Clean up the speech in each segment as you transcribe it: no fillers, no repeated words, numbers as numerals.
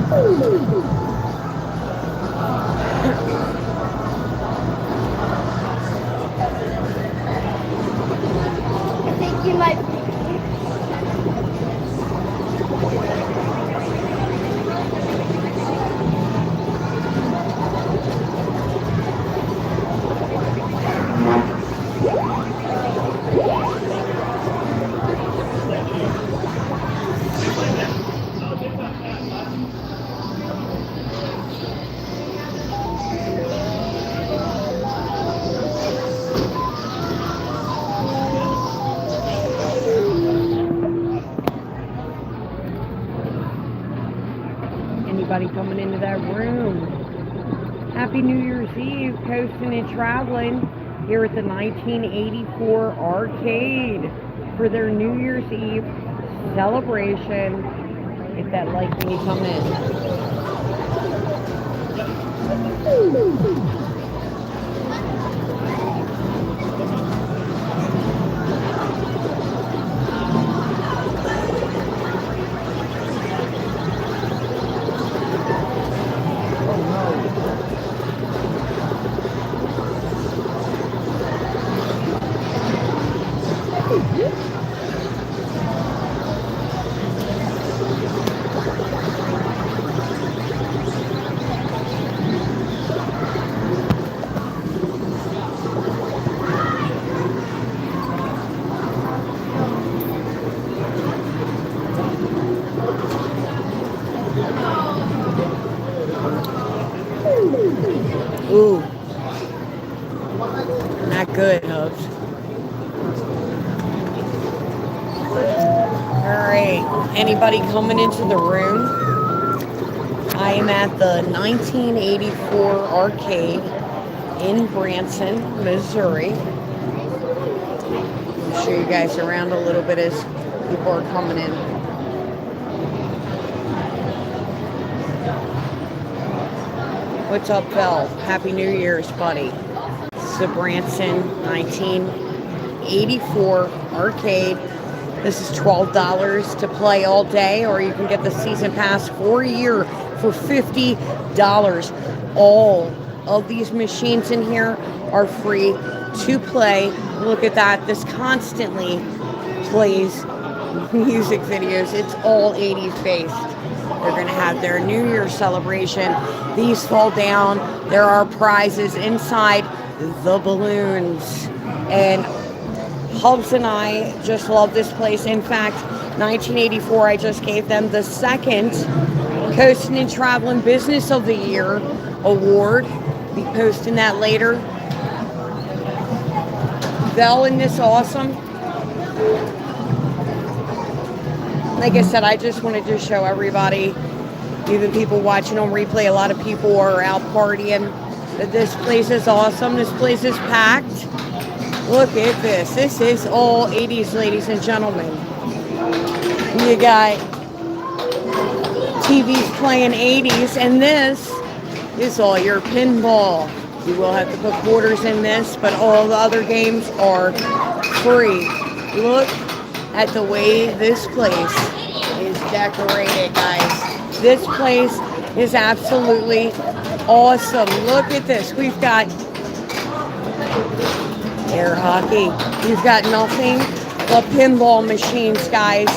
I think you might. Anybody coming into that room? Happy New Year's Eve, coasting and traveling here at the 1984 Arcade for their New Year's Eve celebration. Hit that like when you come in. Ooh, not good, Hubs. Alright, anybody coming into the room? I am at the 1984 Arcade in Branson, Missouri. I'll show you guys around a little bit as people are coming in. What's up, Phil? Happy New Year's, buddy. This is the Branson 1984 Arcade. This is $12 to play all day, or you can get the season pass for a year for $50. All of these machines in here are free to play. Look at that. This constantly plays music videos. It's all 80s based. They're going to have their New Year's celebration. These fall down. There are prizes inside the balloons. And Hubs and I just love this place. In fact, 1984, I just gave them the second Coastin' and Traveling Business of the Year award. Be posting that later. Belle, isn't this awesome? Like I said, I just wanted to show everybody, even people watching on replay, a lot of people are out partying, that this place is awesome. This place is packed. Look at this. This is all 80s, ladies and gentlemen. You got TVs playing 80s, and this is all your pinball. You will have to put quarters in this, but all the other games are free. Look at the way this place is decorated, guys. This place is absolutely awesome. Look at this. We've got air hockey. We've got nothing but pinball machines, guys.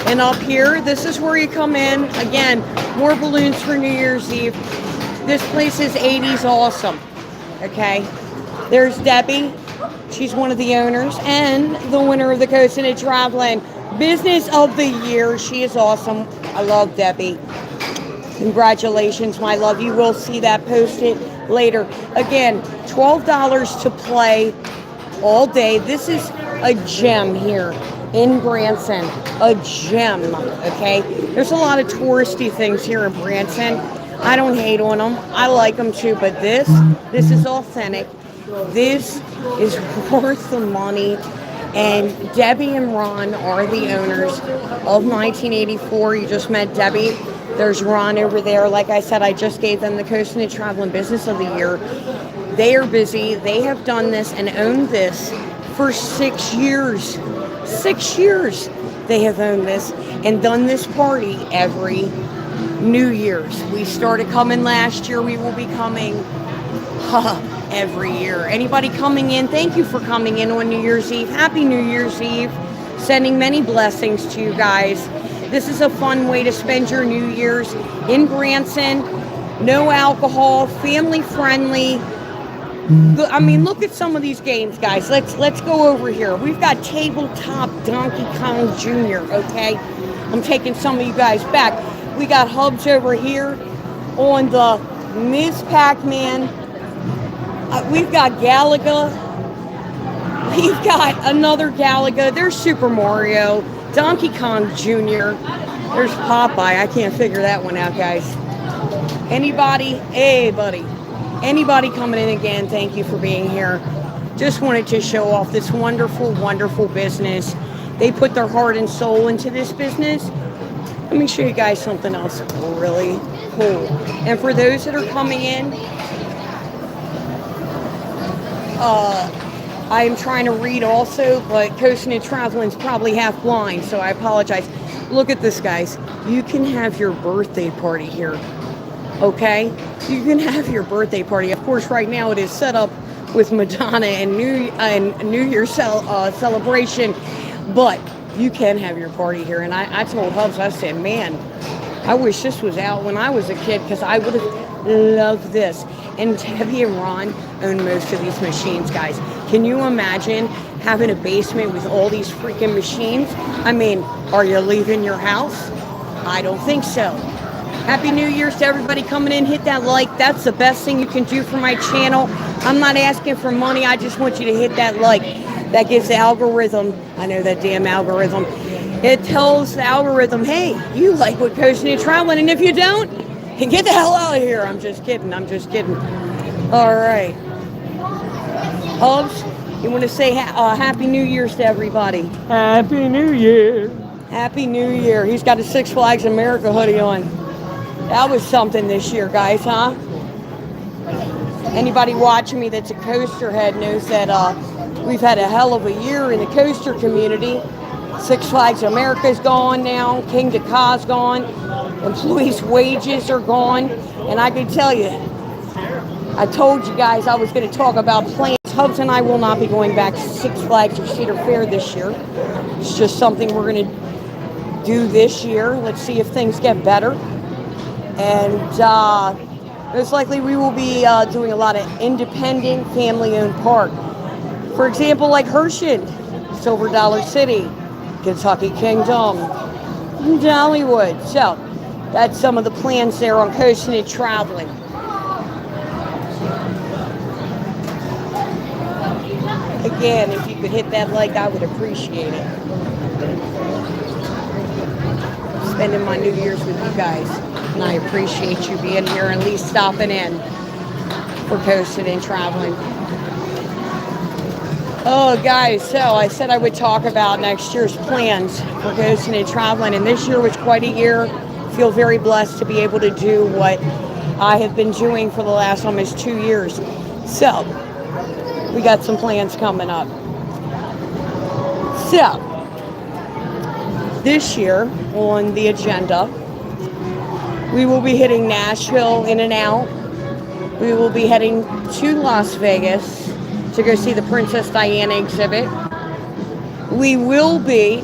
And up here, this is where you come in. Again, more balloons for New Year's Eve. This place is 80s awesome. Okay. There's Debbie. She's one of the owners and the winner of the Coastin' and Traveling Business of the Year. She is awesome. I love Debbie. Congratulations, my love. You will see that posted later. Again, $12 to play all day. This is a gem here in Branson. A gem, okay? There's a lot of touristy things here in Branson. I don't hate on them. I like them too, but this is authentic. This is worth the money. And Debbie and Ron are the owners of 1984. You just met Debbie. There's Ron over there. Like I said, I just gave them the Coastin' and Traveling Business of the Year. They are busy. They have done this and owned this for 6 years. 6 years they have owned this and done this party every New Year's. We started coming last year. We will be coming every year. Anybody coming in, thank you for coming in on New Year's Eve. Happy New Year's Eve. Sending many blessings to you guys. This is a fun way to spend your New Year's in Branson. No alcohol, family friendly. I mean, look at some of these games, guys. Let's go over here. We've got tabletop Donkey Kong Jr., okay? I'm taking some of you guys back. We got hubs over here on the Ms. Pac-Man. We've got Galaga. We've got another Galaga. There's Super Mario. Donkey Kong Jr. There's Popeye. I can't figure that one out, guys. Anybody? Hey, buddy. Anybody coming in again, thank you for being here. Just wanted to show off this wonderful, wonderful business. They put their heart and soul into this business. Let me show you guys something else really cool. And for those that are coming in, I am trying to read also, but Coastin' and Traveling's probably half blind, so I apologize. Look at this, guys. You can have your birthday party here. Okay, you can have your birthday party. Of course, right now it is set up with Madonna and New Year's celebration, but you can have your party here. And I told Hubs, I said, man, I wish this was out when I was a kid because I would have loved this. And Debbie and Ron own most of these machines, guys. Can you imagine having a basement with all these freaking machines? I mean, are you leaving your house? I don't think so. Happy New Year's to everybody coming in. Hit that like. That's the best thing you can do for my channel. I'm not asking for money. I just want you to hit that like. That gives the algorithm, I know that damn algorithm, it tells the algorithm, hey, you like what Coastin' and Traveling, and if you don't, get the hell out of here. I'm just kidding. I'm just kidding. All right. Hubs, you want to say Happy New Year's to everybody? Happy New Year. Happy New Year. He's got a Six Flags America hoodie on. That was something this year, guys, huh? Anybody watching me that's a coaster head knows that we've had a hell of a year in the coaster community. Six Flags America's gone now. King Dakar's gone. Employees' wages are gone. And I can tell you, I told you guys I was going to talk about plans. Hubs and I will not be going back to Six Flags or Cedar Fair this year. It's just something we're going to do this year. Let's see if things get better. And most likely we will be doing a lot of independent family-owned park. For example, like Hershey, Silver Dollar City, Kentucky Kingdom, Dollywood. So that's some of the plans there on Coastin' and Traveling. Again, if you could hit that like, I would appreciate it. Spending my New Year's with you guys. And I appreciate you being here and at least stopping in for Coastin' and Traveling. Oh, guys, so I said I would talk about next year's plans for Coastin' and Traveling. And this year was quite a year. I feel very blessed to be able to do what I have been doing for the last almost 2 years. So, we got some plans coming up. So, this year on the agenda, we will be hitting Nashville in and out. We will be heading to Las Vegas to go see the Princess Diana exhibit. We will be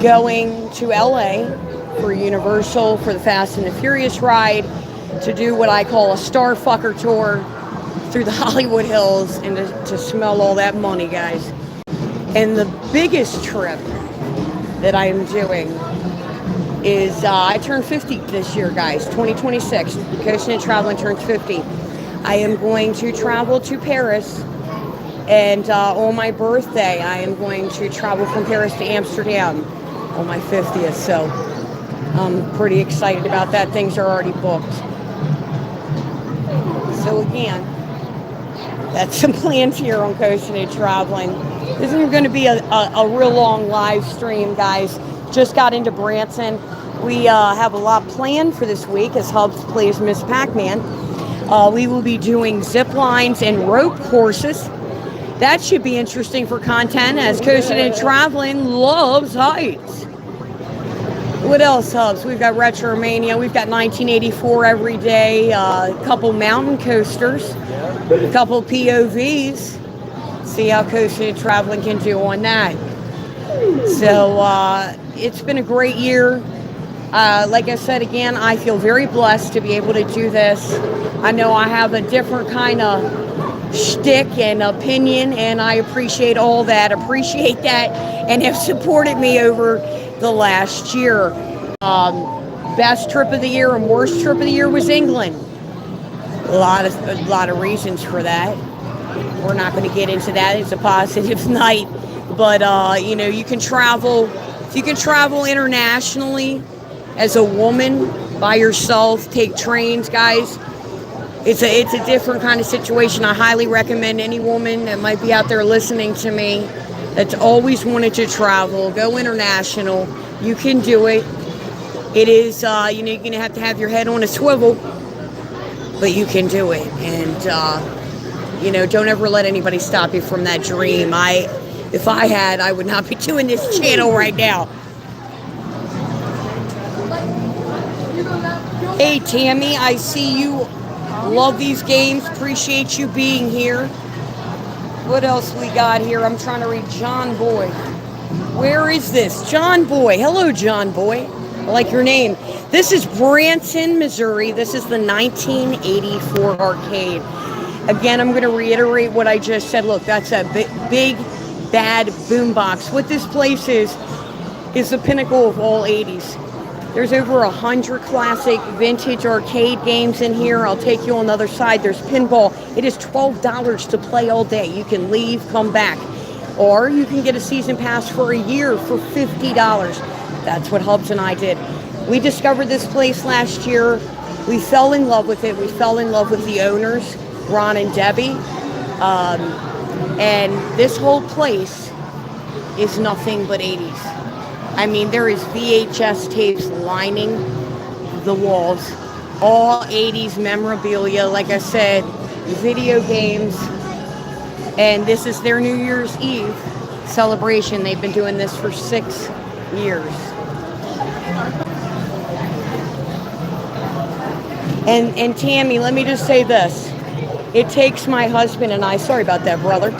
going to LA for Universal for the Fast and the Furious ride to do what I call a Starfucker tour through the Hollywood Hills and to smell all that money, guys. And the biggest trip that I am doing is I turned 50 this year, guys. 2026. Coastin' and Traveling turns 50. I am going to travel to Paris, and on my birthday, I am going to travel from Paris to Amsterdam on my 50th. So I'm pretty excited about that. Things are already booked. So again, that's some plans here on Coastin' and Traveling. This isn't going to be a real long live stream, guys. Just got into Branson. We have a lot planned for this week as Hubs plays Miss Pac-Man. We will be doing zip lines and rope courses. That should be interesting for content as Coastin' and Traveling loves heights. What else, Hubs? We've got Retromania. We've got 1984 every day. A couple mountain coasters. A couple POVs. See how Coasting and Traveling can do on that. So it's been a great year. Like I said again, I feel very blessed to be able to do this. I know I have a different kind of shtick and opinion, and I appreciate all that. Appreciate that, and have supported me over the last year. Best trip of the year and worst trip of the year was England. A lot of reasons for that. We're not going to get into that. It's a positive night, but you can travel. If you can travel internationally as a woman by yourself, take trains, guys. It's a different kind of situation. I highly recommend any woman that might be out there listening to me that's always wanted to travel, go international. You can do it. It is, you're going to have your head on a swivel, but you can do it. And, don't ever let anybody stop you from that dream. If I had, I would not be doing this channel right now. Hey, Tammy, I see you love these games. Appreciate you being here. What else we got here? I'm trying to read John Boy. Where is this? John Boy. Hello, John Boy. I like your name. This is Branson, Missouri. This is the 1984 arcade. Again, I'm going to reiterate what I just said. Look, that's a big, bad boombox. What this place is the pinnacle of all 80s. There's over 100 classic vintage arcade games in here. I'll take you on the other side. There's pinball. It is $12 to play all day. You can leave, come back. Or you can get a season pass for a year for $50. That's what Hubs and I did. We discovered this place last year. We fell in love with it. We fell in love with the owners, Ron and Debbie. And this whole place is nothing but 80s. I mean, there is VHS tapes lining the walls. All 80s memorabilia, like I said, video games. And this is their New Year's Eve celebration. They've been doing this for 6 years. And Tammy, let me just say this. It takes my husband and I, sorry about that, brother.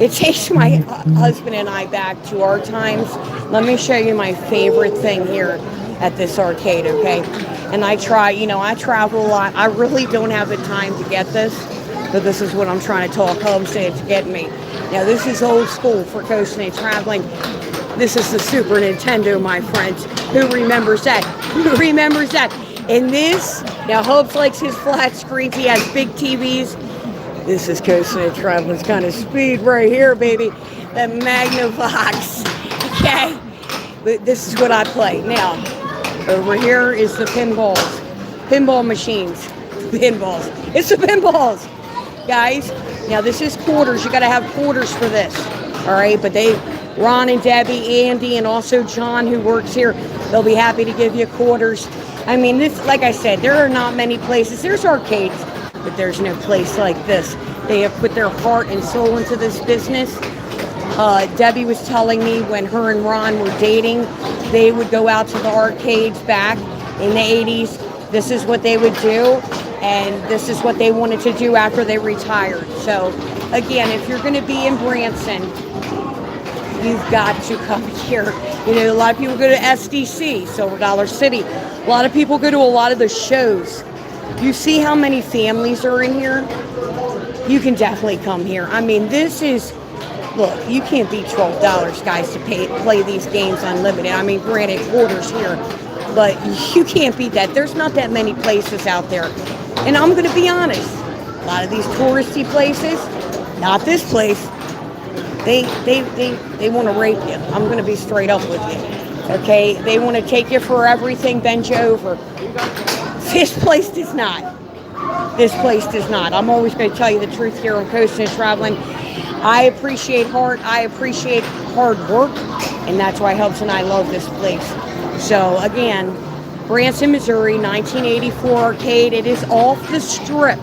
It takes my husband and I back to our times. Let me show you my favorite thing here at this arcade, okay? And I travel a lot. I really don't have the time to get this, but this is what I'm trying to talk Hubs into getting me. Now, this is old school for Coasting and Traveling. This is the Super Nintendo, my friends. Who remembers that? Who remembers that? And this, now Hubs likes his flat screens. He has big TVs. This is Coasting and Traveling's kind of speed right here, baby. The Magnavox. Okay? But this is what I play. Now, over here is the pinballs. Pinball machines. Pinballs. It's the pinballs, guys. Now, this is quarters. You got to have quarters for this. All right? But Ron and Debbie, Andy, and also John, who works here, they'll be happy to give you quarters. I mean, this, like I said, there are not many places. There's arcades, but there's no place like this. They have put their heart and soul into this business. Debbie was telling me when her and Ron were dating, they would go out to the arcades back in the 80s. This is what they would do, and this is what they wanted to do after they retired. So, again, if you're going to be in Branson, you've got to come here. You know, a lot of people go to SDC, Silver Dollar City. A lot of people go to a lot of the shows. You see how many families are in here? You can definitely come here. I mean, this is, look, you can't beat $12, guys, to play these games unlimited. I mean, granted, quarters here, but you can't beat that. There's not that many places out there. And I'm going to be honest, a lot of these touristy places, not this place, they want to rape you. I'm going to be straight up with you. Okay? They want to take you for everything, bend you over. This place does not. This place does not. I'm always going to tell you the truth here on Coasting and Traveling. I appreciate heart. I appreciate hard work. And that's why Hubs and I love this place. So, again, Branson, Missouri, 1984 arcade. It is off the strip.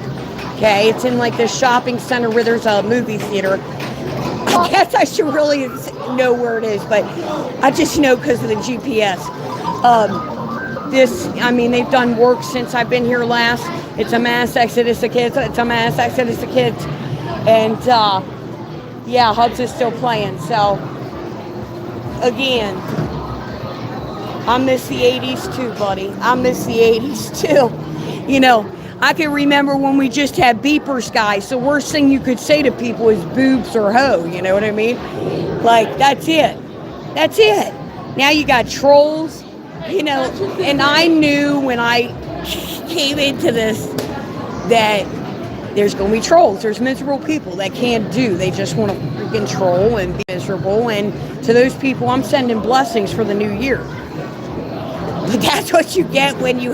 Okay? It's in like the shopping center where there's a movie theater. I guess I should really know where it is, but I just know because of the GPS. I mean, they've done work since I've been here last. It's a mass exodus of kids. It's a mass exodus of kids. And, yeah, Hubs is still playing. So, again, I miss the 80s too, buddy. I miss the 80s too. You know, I can remember when we just had beepers, guys. The worst thing you could say to people is boobs or hoe. You know what I mean? Like, that's it. That's it. Now you got trolls, you know. And I knew when I came into this that there's going to be trolls. There's miserable people that can't do. They just want to freaking troll and be miserable. And to those people, I'm sending blessings for the new year. But that's what you get when you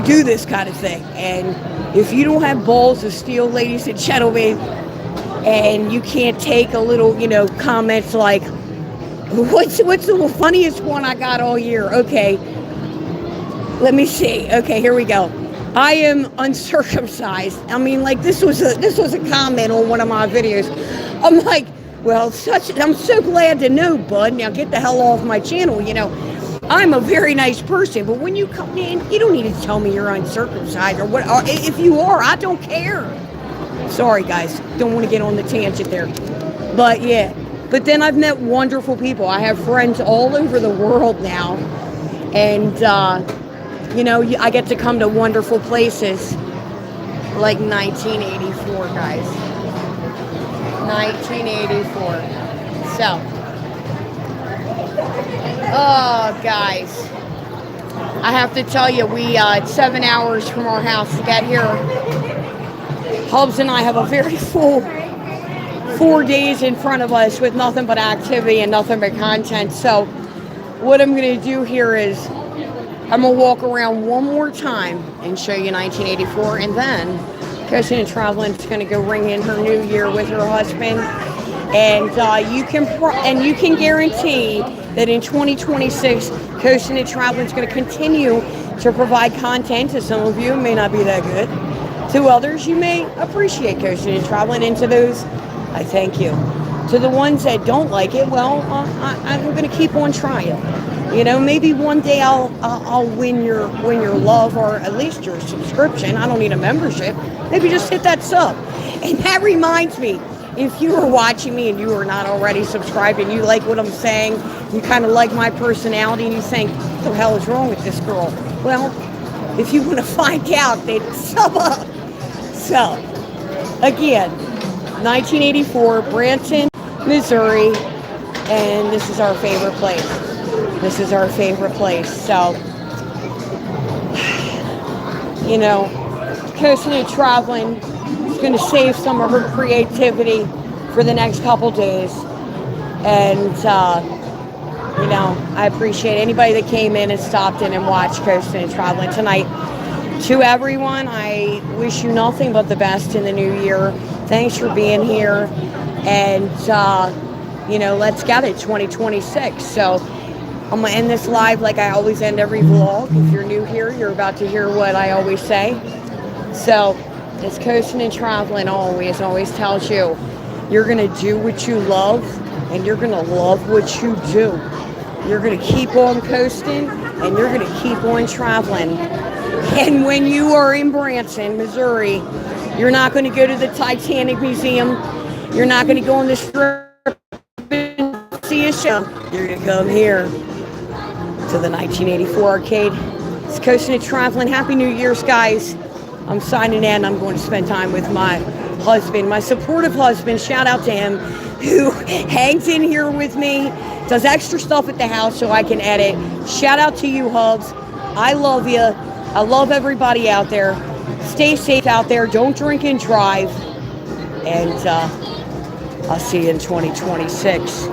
do this kind of thing. And if you don't have balls of steel, ladies and gentlemen, and you can't take a little, you know, comments like, what's the funniest one I got all year? Okay, let me see. Okay, here we go. I am uncircumcised. I mean, like, this was a comment on one of my videos. I'm like, well, I'm so glad to know, bud. Now get the hell off my channel, you know. I'm a very nice person, but when you come in, you don't need to tell me you're uncircumcised or what. Or if you are, I don't care. Sorry, guys. Don't want to get on the tangent there. But, yeah. But then I've met wonderful people. I have friends all over the world now. And, you know, I get to come to wonderful places like 1984, guys. 1984. So. Oh, guys. I have to tell you, it's 7 hours from our house to get here. Hubs and I have a very full 4 days in front of us with nothing but activity and nothing but content. So what I'm going to do here is I'm going to walk around one more time and show you 1984. And then Coasting and Traveling is going to go ring in her new year with her husband. And you can guarantee that in 2026, Coasting and Traveling is going to continue to provide content. To some of you, it may not be that good. To others, you may appreciate Coasting and Traveling. And to those, I thank you. To the ones that don't like it, well, I'm going to keep on trying. You know, maybe one day I'll win your love, or at least your subscription. I don't need a membership. Maybe just hit that sub. And that reminds me, if you are watching me and you are not already subscribed and you like what I'm saying, you kind of like my personality, and you think, what the hell is wrong with this girl? Well, if you want to find out, then sub up. So, again, 1984, Branson, Missouri, and this is our favorite place. This is our favorite place. So, you know, Coasting and Traveling is going to save some of her creativity for the next couple days. And, you know, I appreciate anybody that came in and stopped in and watched Coasting and Traveling tonight. To everyone, I wish you nothing but the best in the new year. Thanks for being here. And, you know, let's get it, 2026. So I'm going to end this live like I always end every vlog. If you're new here, you're about to hear what I always say. So it's Coasting and Traveling always tells you, you're going to do what you love, and you're going to love what you do. You're going to keep on coasting, and you're going to keep on traveling. And when you are in Branson, Missouri, you're not going to go to the Titanic Museum. You're not going to go on the strip and see a show. You're going to come here to the 1984 arcade. It's Coasting and Traveling. Happy New Year's, guys. I'm signing in. I'm going to spend time with my husband, my supportive husband. Shout out to him, who hangs in here with me, does extra stuff at the house so I can edit. Shout out to you, Hubs. I love you. I love everybody out there. Stay safe out there. Don't drink and drive. And I'll see you in 2026.